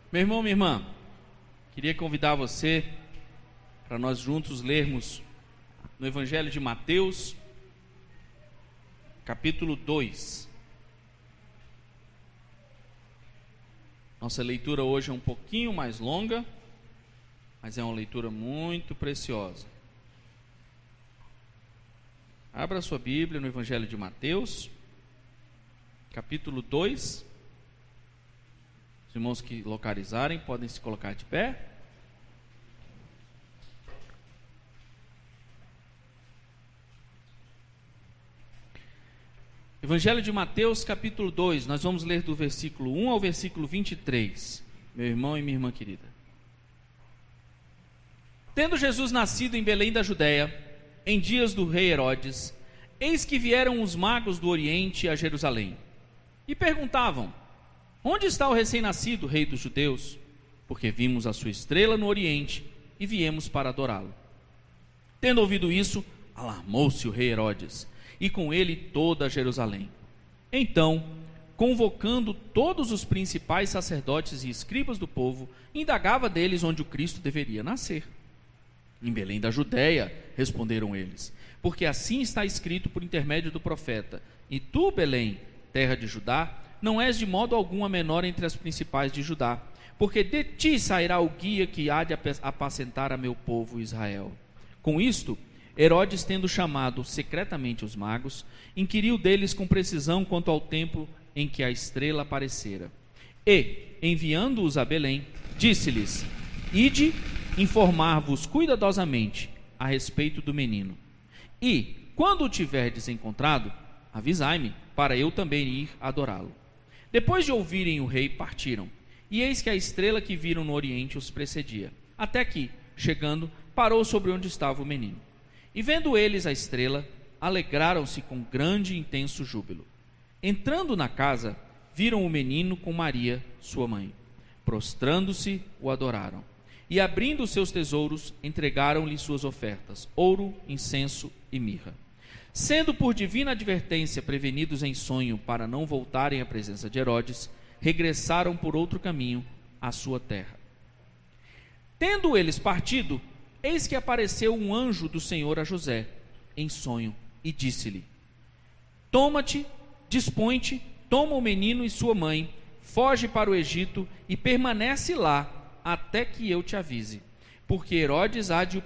Meu irmão, minha irmã, queria convidar você para nós juntos lermos no Evangelho de Mateus, capítulo 2. Nossa leitura hoje é um pouquinho mais longa, mas é uma leitura muito preciosa. Abra sua Bíblia no Evangelho de Mateus, capítulo 2. Os irmãos que localizarem podem se colocar de pé. Evangelho de Mateus, capítulo 2, nós vamos ler do versículo 1 ao versículo 23, meu irmão e minha irmã querida. Tendo Jesus nascido em Belém da Judéia, em dias do rei Herodes, eis que vieram os magos do Oriente a Jerusalém, e perguntavam: onde está o recém-nascido rei dos judeus? Porque vimos a sua estrela no Oriente e viemos para adorá-lo. Tendo ouvido isso, alarmou-se o rei Herodes, e com ele toda Jerusalém. Então, convocando todos os principais sacerdotes e escribas do povo, indagava deles onde o Cristo deveria nascer. Em Belém da Judéia, responderam eles, porque assim está escrito por intermédio do profeta: e tu, Belém, terra de Judá, não és de modo algum a menor entre as principais de Judá, porque de ti sairá o guia que há de apacentar a meu povo Israel. Com isto, Herodes, tendo chamado secretamente os magos, inquiriu deles com precisão quanto ao tempo em que a estrela aparecera. E, enviando-os a Belém, disse-lhes: ide informar-vos cuidadosamente a respeito do menino. E, quando o tiverdes encontrado, avisai-me, para eu também ir adorá-lo. Depois de ouvirem o rei, partiram. E eis que a estrela que viram no oriente os precedia, até que, chegando, parou sobre onde estava o menino. E vendo eles a estrela, alegraram-se com grande e intenso júbilo. Entrando na casa, viram o menino com Maria, sua mãe. Prostrando-se, o adoraram. E abrindo seus tesouros, entregaram-lhe suas ofertas: ouro, incenso e mirra. Sendo por divina advertência prevenidos em sonho para não voltarem à presença de Herodes, regressaram por outro caminho à sua terra. Tendo eles partido, eis que apareceu um anjo do Senhor a José, em sonho, e disse-lhe: toma-te, dispõe-te, toma o menino e sua mãe, foge para o Egito e permanece lá até que eu te avise, porque Herodes há de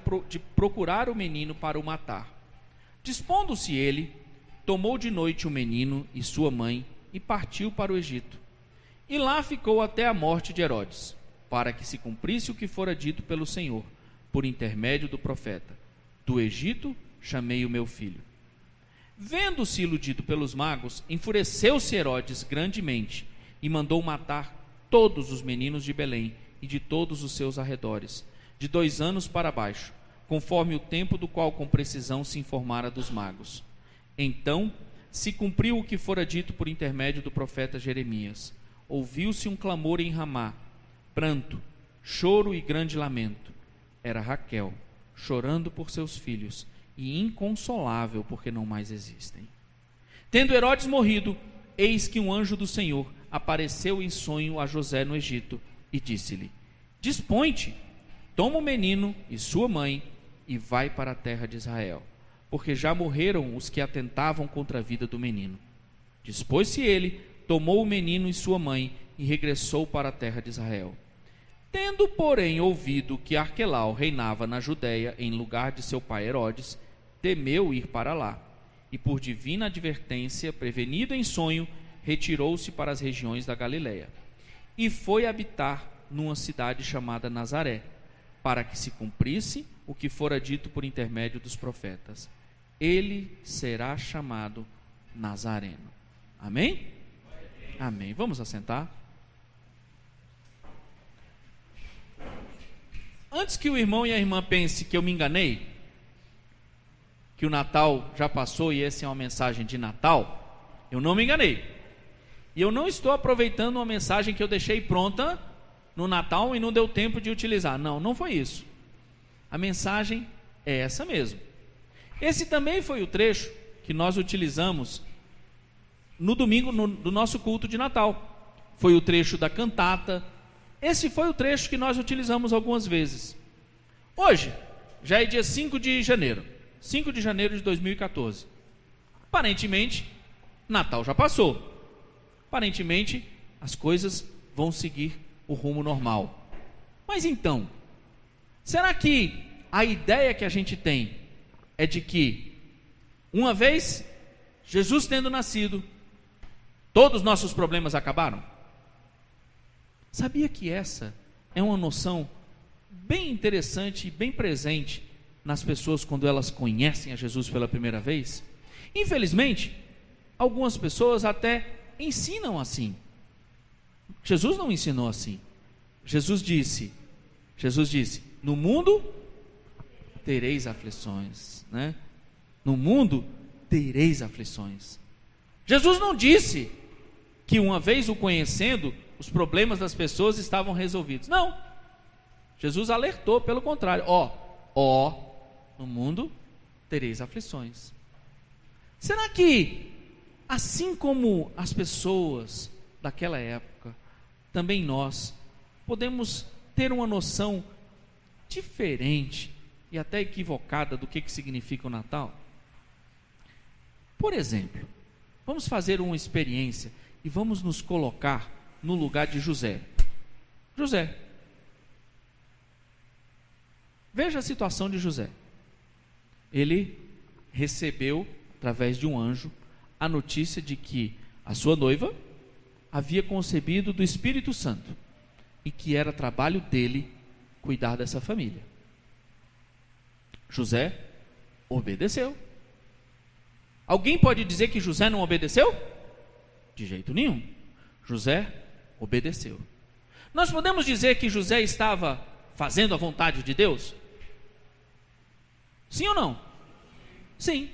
procurar o menino para o matar. Dispondo-se ele, tomou de noite o menino e sua mãe e partiu para o Egito. E lá ficou até a morte de Herodes, para que se cumprisse o que fora dito pelo Senhor, por intermédio do profeta: do Egito chamei o meu filho. Vendo-se iludido pelos magos, enfureceu-se Herodes grandemente e mandou matar todos os meninos de Belém e de todos os seus arredores, de 2 anos para baixo, conforme o tempo do qual com precisão se informara dos magos. Então se cumpriu o que fora dito por intermédio do profeta Jeremias. Ouviu-se um clamor em Ramá, pranto, choro e grande lamento. Era Raquel, chorando por seus filhos, e inconsolável porque não mais existem. Tendo Herodes morrido, eis que um anjo do Senhor apareceu em sonho a José no Egito, e disse-lhe: dispõe-te, toma o menino e sua mãe, e vai para a terra de Israel, porque já morreram os que atentavam contra a vida do menino. Dispôs-se ele, tomou o menino e sua mãe, e regressou para a terra de Israel. Tendo, porém, ouvido que Arquelau reinava na Judéia em lugar de seu pai Herodes, temeu ir para lá, e por divina advertência, prevenido em sonho, retirou-se para as regiões da Galiléia, e foi habitar numa cidade chamada Nazaré, para que se cumprisse o que fora dito por intermédio dos profetas: ele será chamado Nazareno. Amém? Amém. Vamos assentar. Antes que o irmão e a irmã pense que eu me enganei, que o Natal já passou e essa é uma mensagem de Natal, eu não me enganei. E eu não estou aproveitando uma mensagem que eu deixei pronta no Natal e não deu tempo de utilizar. Não, não foi isso. A mensagem é essa mesmo. Esse também foi o trecho que nós utilizamos no domingo do nosso culto de Natal. Foi o trecho da cantata esse foi o trecho que nós utilizamos algumas vezes. Hoje, já é dia 5 de janeiro. 5 de janeiro de 2014. Aparentemente, Natal já passou. Aparentemente, as coisas vão seguir o rumo normal. Mas então, será que a ideia que a gente tem é de que, uma vez Jesus tendo nascido, todos os nossos problemas acabaram? Sabia que essa é uma noção bem interessante e bem presente nas pessoas quando elas conhecem a Jesus pela primeira vez? Infelizmente, algumas pessoas até ensinam assim. Jesus não ensinou assim. Jesus disse, no mundo tereis aflições, né? No mundo tereis aflições. Jesus não disse que uma vez o conhecendo, os problemas das pessoas estavam resolvidos. Não. Jesus alertou, pelo contrário, no mundo tereis aflições. Será que, assim como as pessoas daquela época, também nós podemos ter uma noção diferente e até equivocada do que significa o Natal? Por exemplo, vamos fazer uma experiência e vamos nos colocar no lugar de José. José. Veja a situação de José. Ele recebeu, através de um anjo, a notícia de que a sua noiva havia concebido do Espírito Santo e que era trabalho dele cuidar dessa família. José obedeceu. Alguém pode dizer que José não obedeceu? De jeito nenhum. José obedeceu. Nós podemos dizer que José estava fazendo a vontade de Deus? Sim ou não? Sim.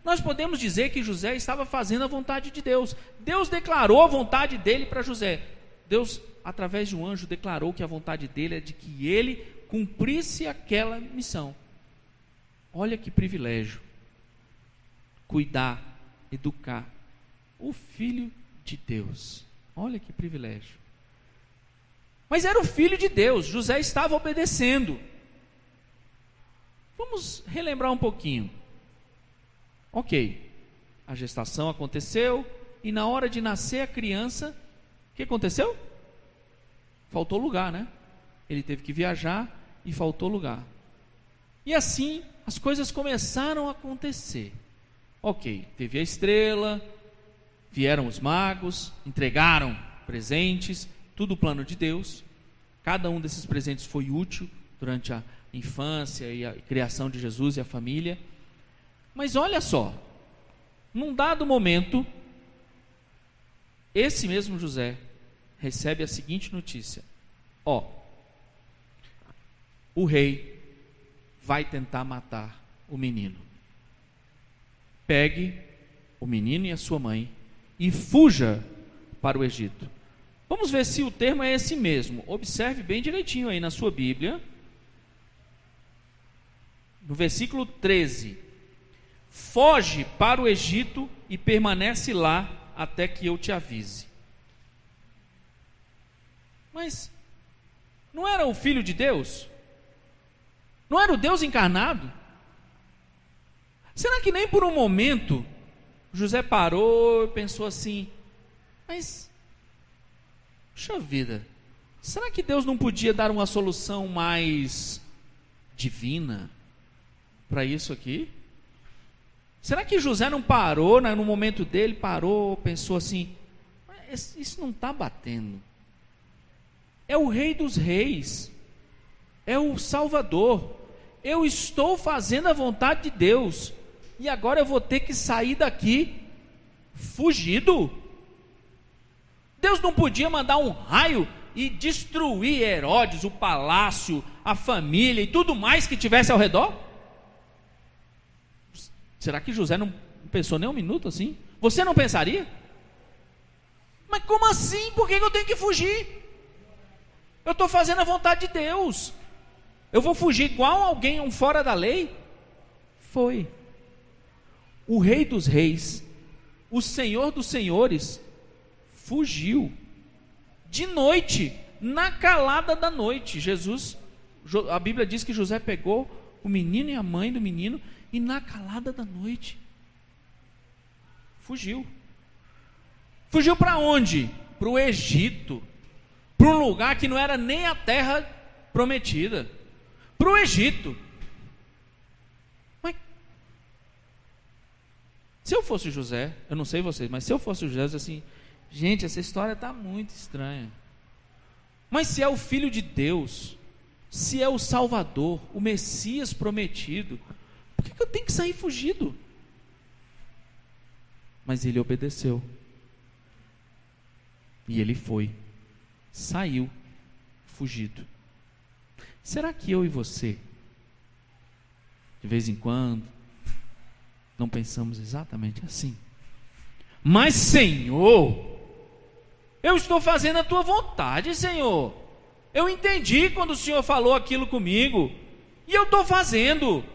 Nós podemos dizer que José estava fazendo a vontade de Deus. Deus declarou a vontade dele para José. Deus, através de um anjo, declarou que a vontade dele é de que ele cumprisse aquela missão. Olha que privilégio. Cuidar, educar o filho de Deus. Olha que privilégio. Mas era o filho de Deus, José estava obedecendo. Vamos relembrar um pouquinho. Ok, a gestação aconteceu e na hora de nascer a criança, o que aconteceu? Faltou lugar, né? Ele teve que viajar e faltou lugar. E assim as coisas começaram a acontecer. Ok, teve a estrela, vieram os magos, entregaram presentes, tudo o plano de Deus. Cada um desses presentes foi útil durante a infância e a criação de Jesus e a família. Mas olha só, num dado momento, esse mesmo José recebe a seguinte notícia: o rei vai tentar matar o menino. Pegue o menino e a sua mãe e fuja para o Egito. Vamos ver se o termo é esse mesmo. Observe bem direitinho aí na sua Bíblia. No versículo 13. Foge para o Egito e permanece lá até que eu te avise. Mas não era o Filho de Deus? Não era o Deus encarnado? Será que nem por um momento José parou e pensou assim: mas, puxa vida, será que Deus não podia dar uma solução mais divina para isso aqui? Será que José não parou, no momento dele, pensou assim: isso não está batendo. É o Rei dos Reis, é o Salvador, eu estou fazendo a vontade de Deus, e agora eu vou ter que sair daqui fugido? Deus não podia mandar um raio e destruir Herodes, o palácio, a família e tudo mais que tivesse ao redor? Será que José não pensou nem um minuto assim? Você não pensaria? Mas como assim? Por que eu tenho que fugir? Eu estou fazendo a vontade de Deus. Eu vou fugir igual alguém, um fora da lei? Foi. O Rei dos Reis, o Senhor dos Senhores, fugiu de noite, na calada da noite. A Bíblia diz que José pegou o menino e a mãe do menino e na calada da noite fugiu. Fugiu para onde? Para o Egito, para um lugar que não era nem a terra prometida, para o Egito. Mas se eu fosse José, eu não sei vocês, mas se eu fosse José, eu disse assim: gente, essa história está muito estranha. Mas se é o Filho de Deus, se é o Salvador, o Messias prometido, por que eu tenho que sair fugido? Mas ele obedeceu. E ele saiu fugido. Será que eu e você, de vez em quando, não pensamos exatamente assim? Mas Senhor, eu estou fazendo a tua vontade, Senhor. Eu entendi quando o Senhor falou aquilo comigo, e eu estou fazendo.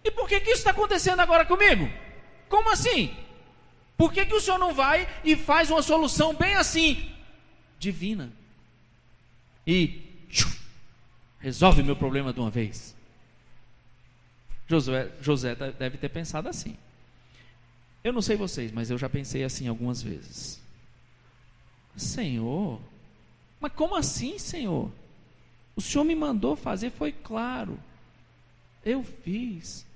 E por que isso está acontecendo agora comigo? Como assim? Por que o Senhor não vai e faz uma solução bem assim, divina, e resolve o meu problema de uma vez? José deve ter pensado assim. Eu não sei vocês, mas eu já pensei assim algumas vezes. Senhor, mas como assim, Senhor? O Senhor me mandou fazer, foi claro, eu fiz,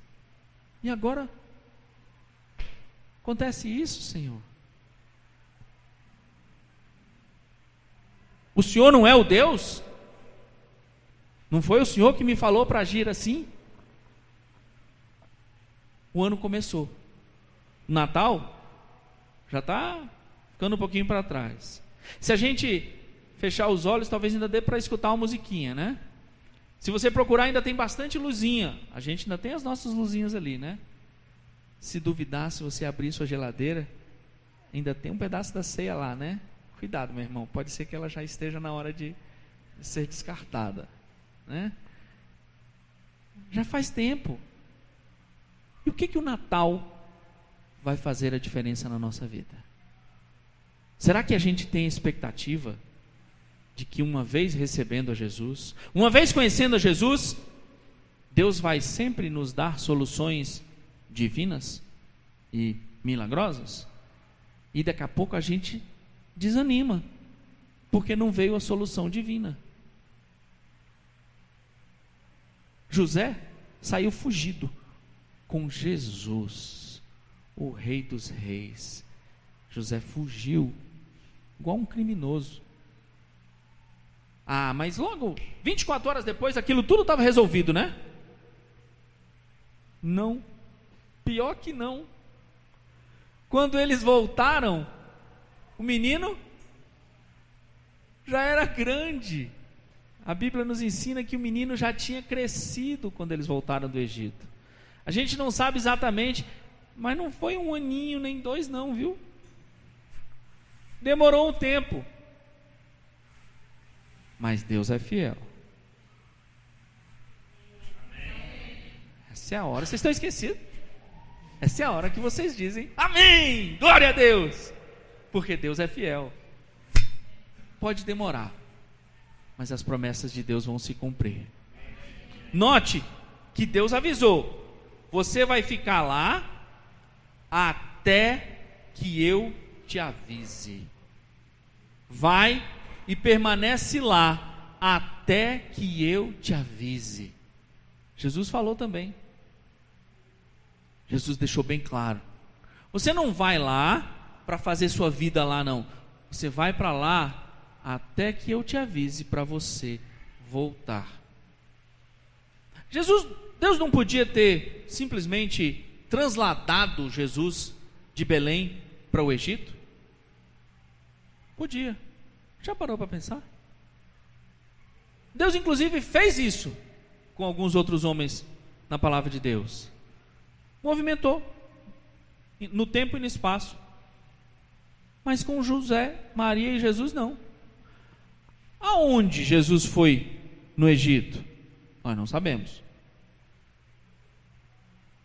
e agora acontece isso, Senhor? O Senhor não é o Deus? Não foi o Senhor que me falou para agir assim? O ano começou. O Natal já está ficando um pouquinho para trás. Se a gente fechar os olhos, talvez ainda dê para escutar uma musiquinha, né? Se você procurar, ainda tem bastante luzinha. A gente ainda tem as nossas luzinhas ali, né? Se duvidar, se você abrir sua geladeira, ainda tem um pedaço da ceia lá, né? Cuidado, meu irmão, pode ser que ela já esteja na hora de ser descartada, né? Já faz tempo. E o que o Natal vai fazer a diferença na nossa vida? Será que a gente tem expectativa de que uma vez recebendo a Jesus, uma vez conhecendo a Jesus, Deus vai sempre nos dar soluções divinas e milagrosas? E daqui a pouco a gente desanima, porque não veio a solução divina. José saiu fugido com Jesus, o Rei dos Reis. José fugiu igual um criminoso. Mas logo 24 horas depois aquilo tudo estava resolvido, né? Não, pior que não. Quando eles voltaram, o menino já era grande. A Bíblia nos ensina que o menino já tinha crescido quando eles voltaram do Egito. A gente não sabe exatamente, mas não foi 1 aninho nem 2 não, viu? Demorou um tempo. Mas Deus é fiel. Essa é a hora, vocês estão esquecidos? Essa é a hora que vocês dizem amém, glória a Deus, porque Deus é fiel. Pode demorar, mas as promessas de Deus vão se cumprir. Note que Deus avisou: você vai ficar lá até que eu te avise. Vai e permanece lá até que eu te avise. Jesus falou também. Jesus deixou bem claro: você não vai lá para fazer sua vida lá, não. Você vai para lá até que eu te avise para você voltar. Deus não podia ter simplesmente transladado Jesus de Belém para o Egito? Podia. Já parou para pensar? Deus inclusive fez isso com alguns outros homens na palavra de Deus. Movimentou no tempo e no espaço. Mas com José, Maria e Jesus não. Aonde Jesus foi no Egito? Nós não sabemos.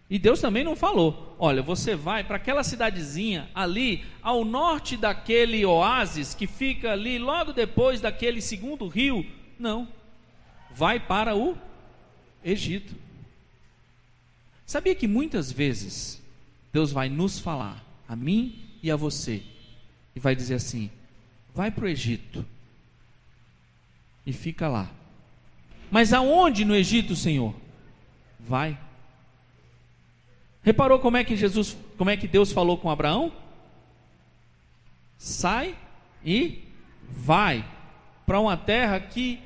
E Deus também não falou: olha, você vai para aquela cidadezinha ali ao norte daquele oásis que fica ali logo depois daquele segundo rio. Não, vai para o Egito. Sabia que muitas vezes Deus vai nos falar, a mim e a você, e vai dizer assim: vai para o Egito e fica lá. Mas aonde no Egito, Senhor? Vai. Reparou como é que Deus falou com Abraão? Sai e vai para uma terra que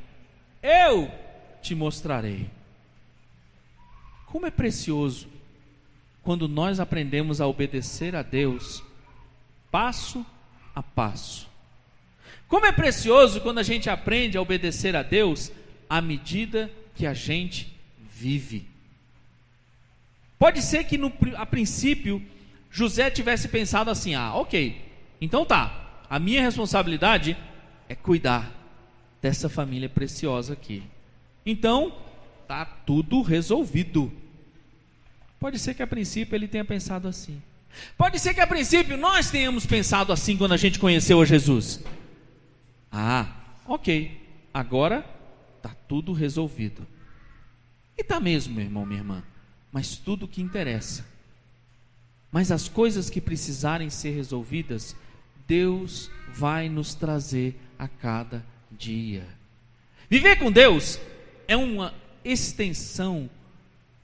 eu te mostrarei. Como é precioso quando nós aprendemos a obedecer a Deus passo a passo. Como é precioso quando a gente aprende a obedecer a Deus à medida que a gente vive. Pode ser que a princípio José tivesse pensado assim: ok, então tá, a minha responsabilidade é cuidar dessa família preciosa aqui, então tá tudo resolvido. Pode ser que a princípio ele tenha pensado assim. Pode ser que a princípio nós tenhamos pensado assim quando a gente conheceu a Jesus. Ok, agora tá tudo resolvido. E tá mesmo, meu irmão, minha irmã. Mas tudo o que interessa, mas as coisas que precisarem ser resolvidas, Deus vai nos trazer a cada dia. Viver com Deus é uma extensão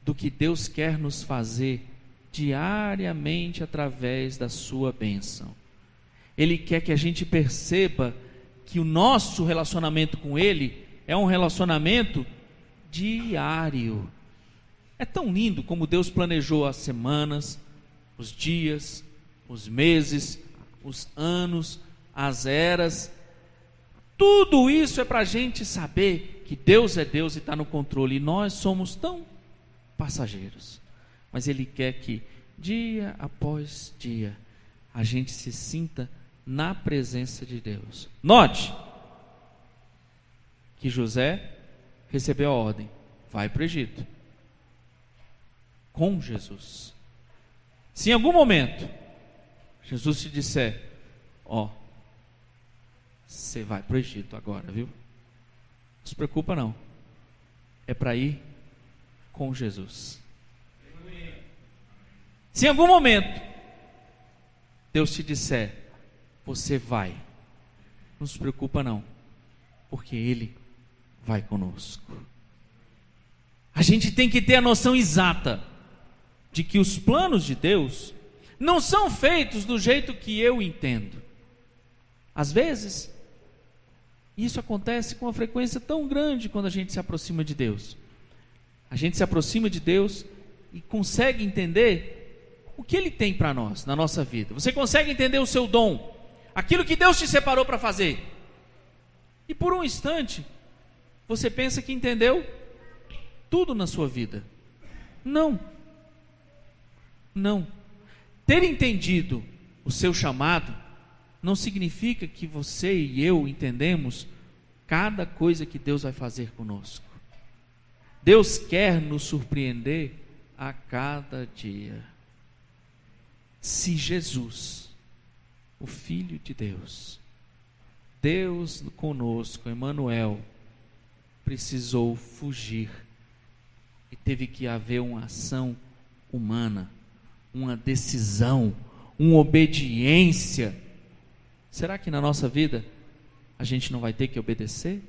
do que Deus quer nos fazer diariamente através da sua bênção. Ele quer que a gente perceba que o nosso relacionamento com Ele é um relacionamento diário. É tão lindo como Deus planejou as semanas, os dias, os meses, os anos, as eras. Tudo isso é para a gente saber que Deus é Deus e está no controle. E nós somos tão passageiros. Mas Ele quer que dia após dia a gente se sinta na presença de Deus. Note que José recebeu a ordem: vai para o Egito com Jesus. Se em algum momento Jesus te disser: você vai para o Egito agora, viu? Não se preocupa não, é para ir com Jesus. Se em algum momento Deus te disser: você vai, não se preocupa não, porque Ele vai conosco. A gente tem que ter a noção exata de que os planos de Deus não são feitos do jeito que eu entendo. Às vezes, isso acontece com uma frequência tão grande quando a gente se aproxima de Deus. A gente se aproxima de Deus e consegue entender o que Ele tem para nós, na nossa vida. Você consegue entender o seu dom, aquilo que Deus te separou para fazer. E por um instante, você pensa que entendeu tudo na sua vida. Não. Ter entendido o seu chamado não significa que você e eu entendemos cada coisa que Deus vai fazer conosco. Deus quer nos surpreender a cada dia. Se Jesus, o Filho de Deus, Deus conosco, Emmanuel, precisou fugir e teve que haver uma ação humana, uma decisão, uma obediência, será que na nossa vida a gente não vai ter que obedecer?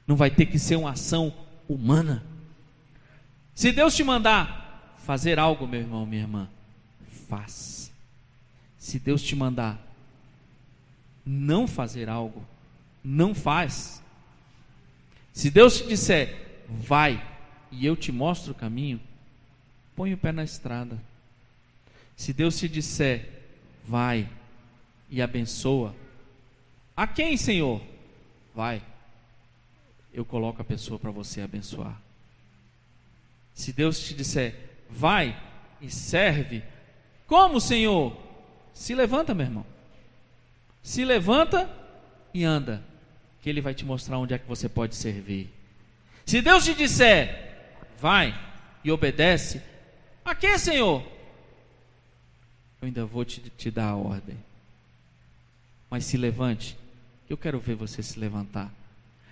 Não vai ter que ser uma ação humana? Se Deus te mandar fazer algo, meu irmão, minha irmã, faz. Se Deus te mandar não fazer algo, não faz. Se Deus te disser: vai e eu te mostro o caminho, põe o pé na estrada. Se Deus te disser: vai e abençoa, a quem, Senhor? Vai, eu coloco a pessoa para você abençoar. Se Deus te disser: vai e serve, como, Senhor? Se levanta, meu irmão, se levanta e anda, que Ele vai te mostrar onde é que você pode servir. Se Deus te disser: vai e obedece, A quê, Senhor? Eu ainda vou te dar a ordem. Mas se levante, eu quero ver você se levantar.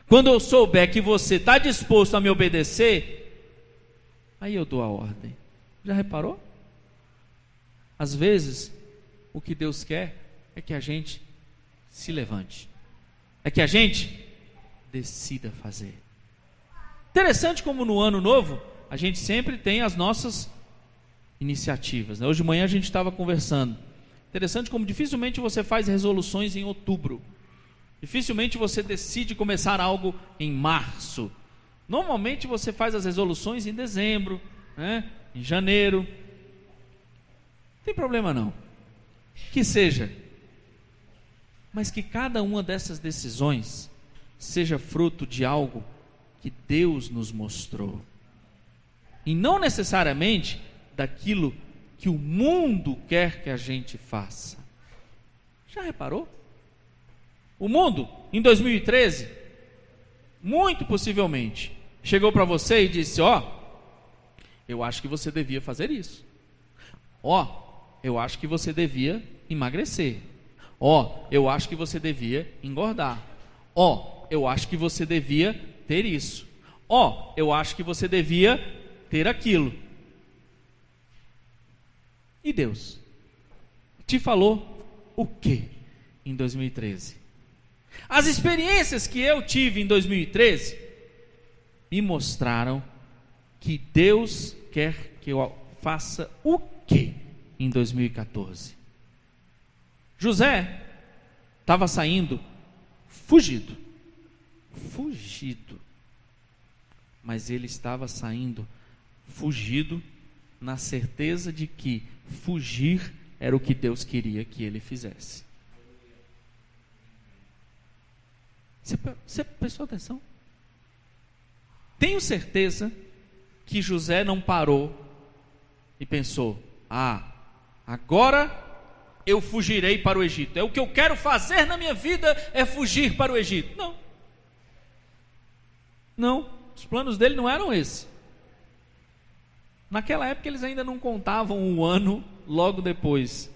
Quando eu souber que você está disposto a me obedecer, aí eu dou a ordem. Já reparou? Às vezes, o que Deus quer é que a gente se levante. É que a gente decida fazer. Interessante como no ano novo, a gente sempre tem as nossas iniciativas, né? Hoje de manhã a gente estava conversando. Interessante como dificilmente você faz resoluções em outubro. Dificilmente você decide começar algo em março. Normalmente você faz as resoluções em dezembro, né? Em janeiro. Não tem problema não. Que seja. Mas que cada uma dessas decisões seja fruto de algo que Deus nos mostrou. E não necessariamente daquilo que o mundo quer que a gente faça. Já reparou? O mundo, em 2013, muito possivelmente, chegou para você e disse: eu acho que você devia fazer isso. Eu acho que você devia emagrecer. Eu acho que você devia engordar. Eu acho que você devia ter isso. Eu acho que você devia ter aquilo. E Deus te falou o que em 2013? As experiências que eu tive em 2013 me mostraram que Deus quer que eu faça o que em 2014? José estava saindo fugido, mas ele estava saindo fugido na certeza de que fugir era o que Deus queria que ele fizesse. Você prestou atenção? Tenho certeza que José não parou e pensou: agora eu fugirei para o Egito. É o que eu quero fazer na minha vida, é fugir para o Egito. Não, os planos dele não eram esses. Naquela época eles ainda não contavam um ano logo depois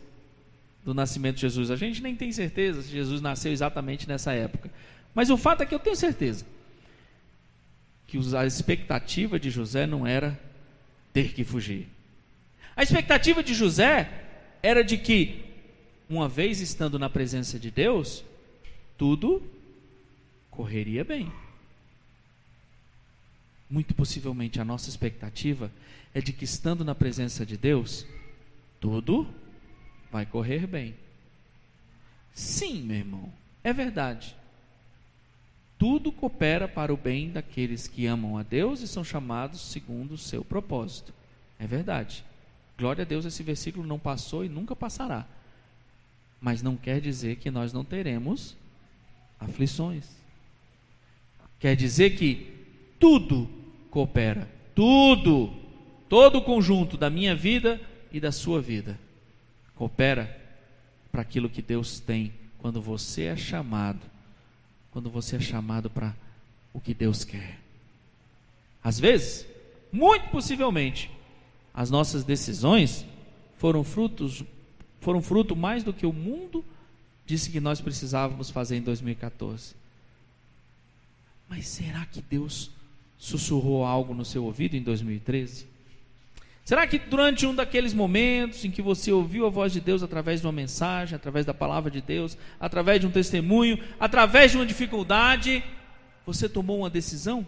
do nascimento de Jesus. A gente nem tem certeza se Jesus nasceu exatamente nessa época. Mas o fato é que eu tenho certeza que a expectativa de José não era ter que fugir. A expectativa de José era de que, uma vez estando na presença de Deus, tudo correria bem. Muito possivelmente a nossa expectativa é de que, estando na presença de Deus, tudo vai correr bem. Sim, meu irmão, é verdade. Tudo coopera para o bem daqueles que amam a Deus e são chamados segundo o seu propósito. É verdade. Glória a Deus, esse versículo não passou e nunca passará. Mas não quer dizer que nós não teremos aflições. Quer dizer que tudo coopera. Tudo. Todo o conjunto da minha vida e da sua vida coopera para aquilo que Deus tem quando você é chamado. Quando você é chamado para o que Deus quer. Às vezes, muito possivelmente, as nossas decisões foram fruto mais do que o mundo disse que nós precisávamos fazer em 2014. Mas será que Deus sussurrou algo no seu ouvido em 2013? Será que durante um daqueles momentos em que você ouviu a voz de Deus através de uma mensagem, através da palavra de Deus, através de um testemunho, através de uma dificuldade, você tomou uma decisão?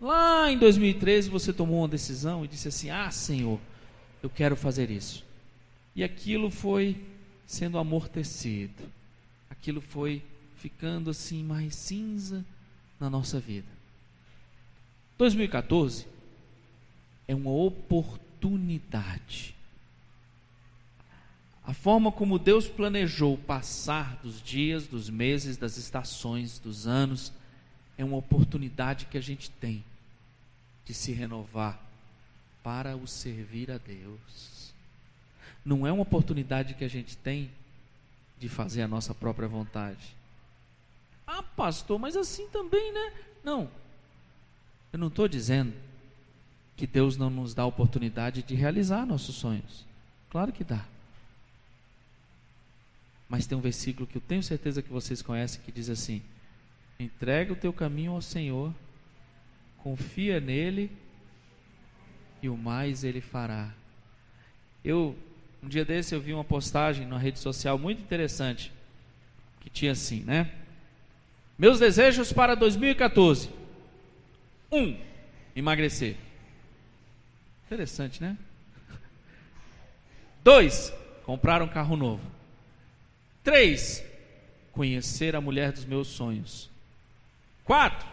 Lá em 2013 você tomou uma decisão e disse assim: Senhor, eu quero fazer isso. E aquilo foi sendo amortecido, aquilo foi ficando assim mais cinza na nossa vida. 2014 é uma oportunidade. A forma como Deus planejou o passar dos dias, dos meses, das estações, dos anos, é uma oportunidade que a gente tem de se renovar para o servir a Deus. Não é uma oportunidade que a gente tem de fazer a nossa própria vontade. Pastor, mas assim também, né? Não, eu não estou dizendo que Deus não nos dá a oportunidade de realizar nossos sonhos. Claro que dá. Mas tem um versículo que eu tenho certeza que vocês conhecem, que diz assim: entrega o teu caminho ao Senhor, confia nele e o mais ele fará. Um dia desse eu vi uma postagem na rede social muito interessante, que tinha assim, né? Meus desejos para 2014: 1. Emagrecer. Interessante, né? 2. Comprar um carro novo. 3. Conhecer a mulher dos meus sonhos. 4.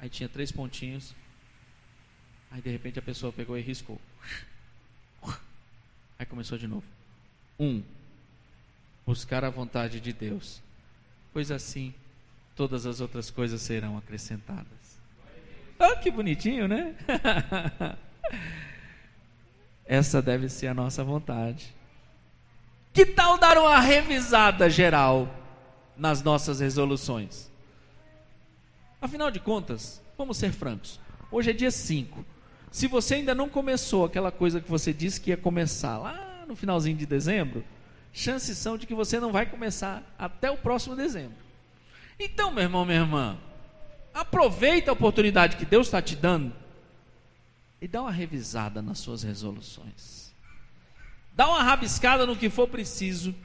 Aí tinha 3 pontinhos. Aí de repente a pessoa pegou e riscou. Aí começou de novo. 1. Buscar a vontade de Deus. Pois assim, todas as outras coisas serão acrescentadas. Ah, que bonitinho, né? Essa deve ser a nossa vontade. Que tal dar uma revisada geral nas nossas resoluções? Afinal de contas, vamos ser francos, hoje é dia 5. Se você ainda não começou aquela coisa que você disse que ia começar lá no finalzinho de dezembro, chances são de que você não vai começar até o próximo dezembro. Então, meu irmão, minha irmã, aproveita a oportunidade que Deus está te dando e dá uma revisada nas suas resoluções. Dá uma rabiscada no que for preciso.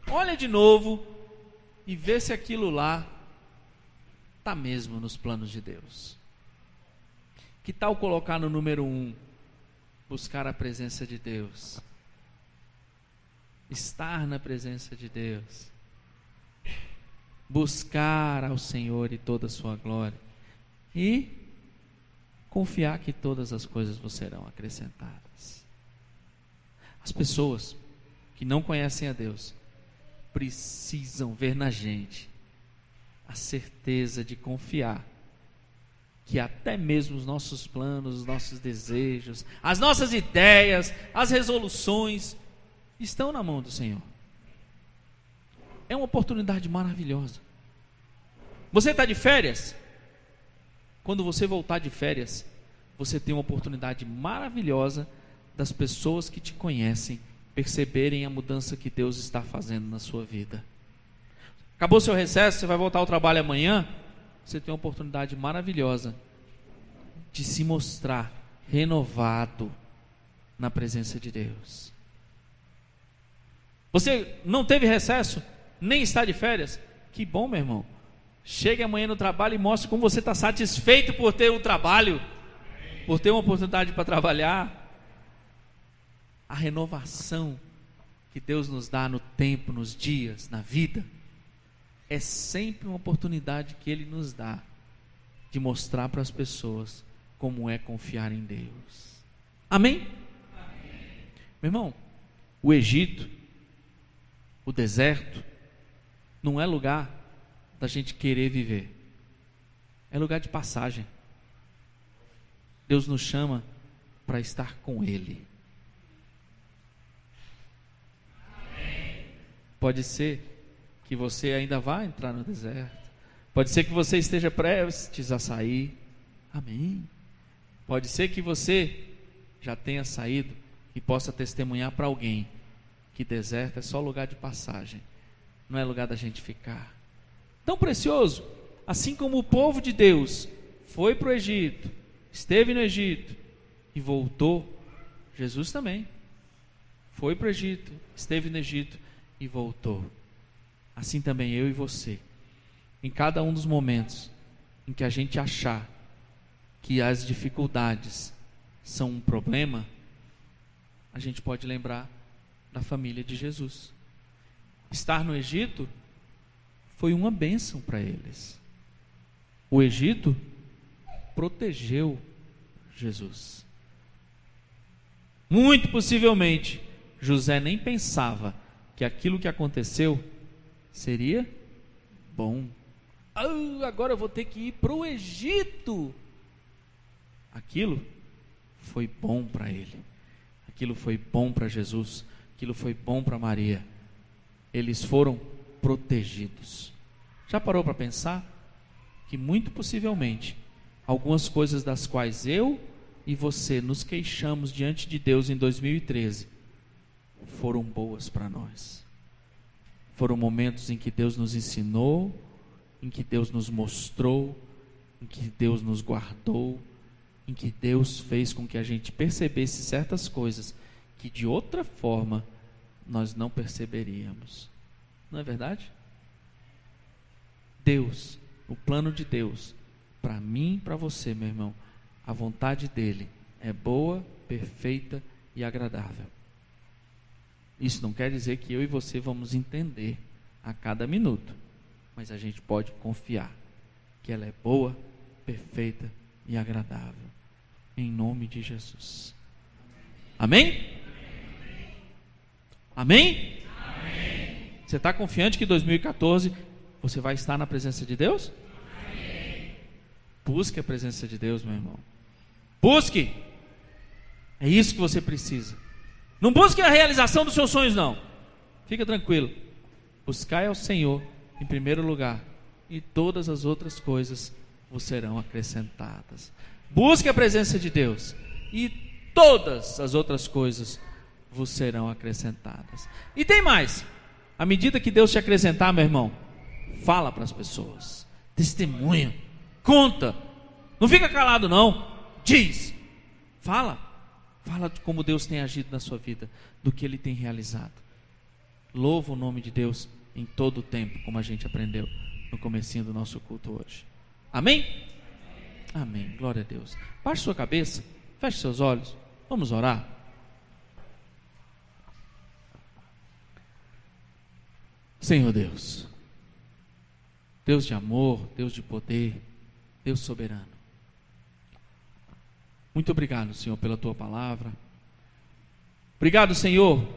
Olha de novo e vê se aquilo lá está mesmo nos planos de Deus. Que tal colocar no número 1, buscar a presença de Deus, estar na presença de Deus, buscar ao Senhor e toda a sua glória e confiar que todas as coisas vos serão acrescentadas. As pessoas que não conhecem a Deus precisam ver na gente a certeza de confiar que até mesmo os nossos planos, os nossos desejos, as nossas ideias, as resoluções estão na mão do Senhor. É uma oportunidade maravilhosa. Você está de férias? Quando você voltar de férias, você tem uma oportunidade maravilhosa das pessoas que te conhecem perceberem a mudança que Deus está fazendo na sua vida. Acabou seu recesso, você vai voltar ao trabalho amanhã, você tem uma oportunidade maravilhosa de se mostrar renovado na presença de Deus. Você não teve recesso, nem está de férias? Que bom, meu irmão. Chegue amanhã no trabalho e mostre como você está satisfeito por ter um trabalho, por ter uma oportunidade para trabalhar. A renovação que Deus nos dá no tempo, nos dias, na vida, é sempre uma oportunidade que Ele nos dá de mostrar para as pessoas como é confiar em Deus. Amém? Amém. Meu irmão, o Egito, o deserto, não é lugar da gente querer viver, é lugar de passagem. Deus nos chama para estar com Ele. Pode ser que você ainda vá entrar no deserto, pode ser que você esteja prestes a sair, amém. Pode ser que você já tenha saído e possa testemunhar para alguém que deserto é só lugar de passagem, não é lugar da gente ficar. Tão precioso, assim como o povo de Deus foi para o Egito, esteve no Egito e voltou, Jesus também foi para o Egito, esteve no Egito e voltou. Assim também eu e você, em cada um dos momentos em que a gente achar que as dificuldades são um problema, a gente pode lembrar da família de Jesus. Estar no Egito foi uma bênção para eles. O Egito protegeu Jesus. Muito possivelmente, José nem pensava que aquilo que aconteceu seria bom. Agora eu vou ter que ir para o Egito. Aquilo foi bom para ele. Aquilo foi bom para Jesus. Aquilo foi bom para Maria. Eles foram protegidos. Já parou para pensar que muito possivelmente algumas coisas das quais eu e você nos queixamos diante de Deus em 2013, foram boas para nós. Foram momentos em que Deus nos ensinou, em que Deus nos mostrou, em que Deus nos guardou, em que Deus fez com que a gente percebesse certas coisas que de outra forma nós não perceberíamos. Não é verdade? Deus, o plano de Deus, para mim e para você, meu irmão, a vontade dele é boa, perfeita e agradável. Isso não quer dizer que eu e você vamos entender a cada minuto, mas a gente pode confiar que ela é boa, perfeita e agradável. Em nome de Jesus. Amém? Amém? Amém. Você está confiante que em 2014 você vai estar na presença de Deus? Amém. Busque a presença de Deus, meu irmão. Busque. É isso que você precisa. Não busque a realização dos seus sonhos, não. Fica tranquilo. Buscai ao Senhor em primeiro lugar, e todas as outras coisas vos serão acrescentadas. Busque a presença de Deus, e todas as outras coisas vos serão acrescentadas. E tem mais. À medida que Deus te acrescentar, meu irmão, fala para as pessoas, testemunha, conta, não fica calado não, diz, fala de como Deus tem agido na sua vida, do que Ele tem realizado. Louva o nome de Deus em todo o tempo, como a gente aprendeu no comecinho do nosso culto hoje. Amém? Amém, glória a Deus. Baixe sua cabeça, feche seus olhos, vamos orar. Senhor Deus, Deus de amor, Deus de poder, Deus soberano, muito obrigado, Senhor, pela Tua palavra. Obrigado, Senhor,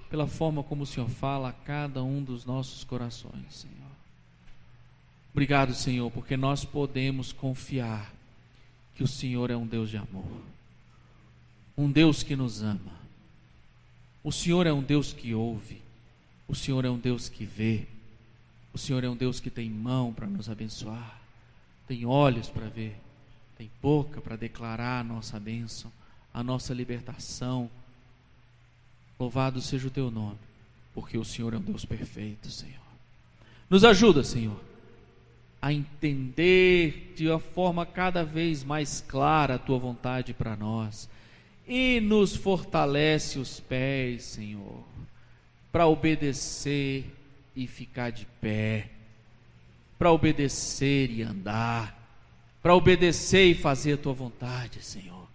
pela forma como o Senhor fala a cada um dos nossos corações, Senhor. Obrigado, Senhor, porque nós podemos confiar que o Senhor é um Deus de amor, um Deus que nos ama. O Senhor é um Deus que ouve, o Senhor é um Deus que vê, o Senhor é um Deus que tem mão para nos abençoar, tem olhos para ver, tem boca para declarar a nossa bênção, a nossa libertação. Louvado seja o Teu nome, porque o Senhor é um Deus perfeito, Senhor. Nos ajuda, Senhor, a entender de uma forma cada vez mais clara a Tua vontade para nós, e nos fortalece os pés, Senhor, para obedecer e ficar de pé, para obedecer e andar, para obedecer e fazer a Tua vontade, Senhor,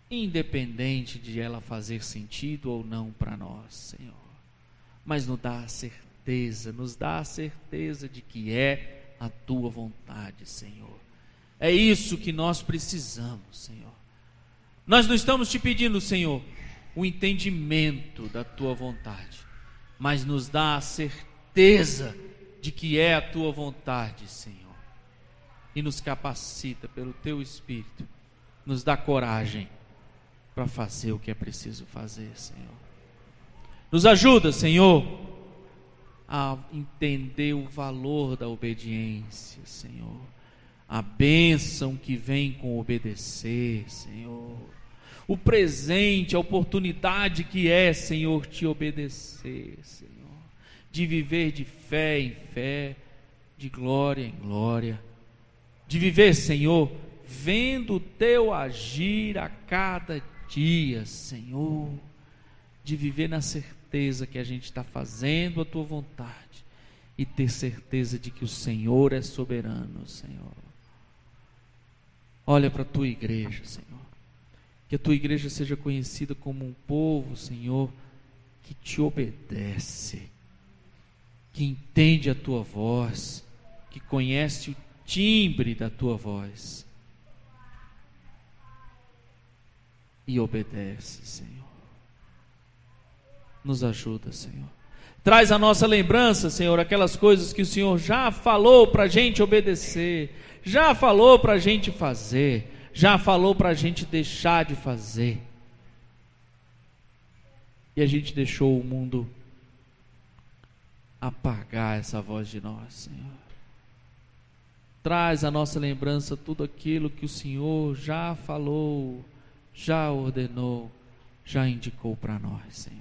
independente de ela fazer sentido ou não para nós, Senhor, mas nos dá a certeza de que é a Tua vontade, Senhor. É isso que nós precisamos, Senhor. Nós não estamos te pedindo, Senhor, o entendimento da Tua vontade, mas nos dá a certeza de que é a Tua vontade, Senhor, e nos capacita pelo Teu Espírito, nos dá coragem para fazer o que é preciso fazer, Senhor. Nos ajuda, Senhor, a entender o valor da obediência, Senhor, a bênção que vem com obedecer, Senhor, o presente, a oportunidade que é, Senhor, te obedecer, Senhor, de viver de fé em fé, de glória em glória, de viver, Senhor, vendo o Teu agir a cada dia, Senhor, de viver na certeza que a gente está fazendo a Tua vontade e ter certeza de que o Senhor é soberano, Senhor. Olha para a Tua igreja, Senhor, que a Tua igreja seja conhecida como um povo, Senhor, que Te obedece, que entende a Tua voz, que conhece o timbre da Tua voz e obedece, Senhor. Nos ajuda, Senhor. Traz a nossa lembrança, Senhor, aquelas coisas que o Senhor já falou para a gente obedecer, já falou para a gente fazer, já falou para a gente deixar de fazer, e a gente deixou o mundo apagar essa voz de nós, Senhor. traz à nossa lembrança tudo aquilo que o Senhor já falou, já ordenou, já indicou para nós, Senhor.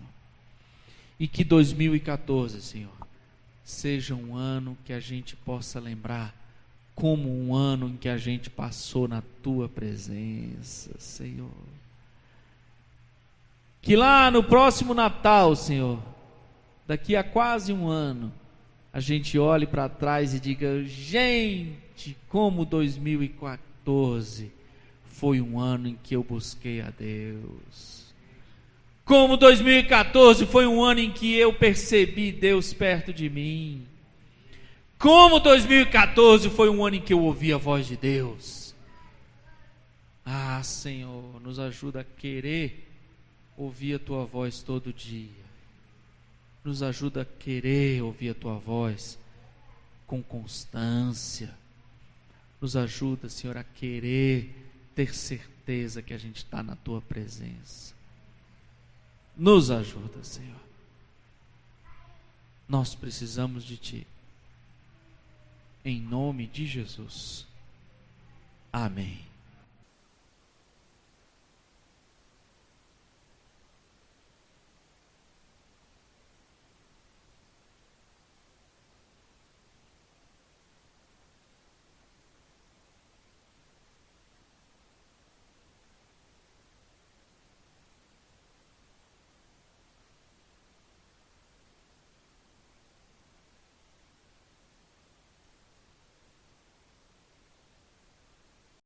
E que 2014, Senhor, seja um ano que a gente possa lembrar como um ano em que a gente passou na Tua presença, Senhor. Que lá no próximo Natal, Senhor, daqui a quase um ano, a gente olhe para trás e diga: gente, como 2014 foi um ano em que eu busquei a Deus. Como 2014 foi um ano em que eu percebi Deus perto de mim. Como 2014 foi um ano em que eu ouvi a voz de Deus. Ah, Senhor, nos ajuda a querer ouvir a Tua voz todo dia. Nos ajuda a querer ouvir a Tua voz com constância. Nos ajuda, Senhor, a querer ter certeza que a gente está na Tua presença. Nos ajuda, Senhor. Nós precisamos de Ti. Em nome de Jesus. Amém.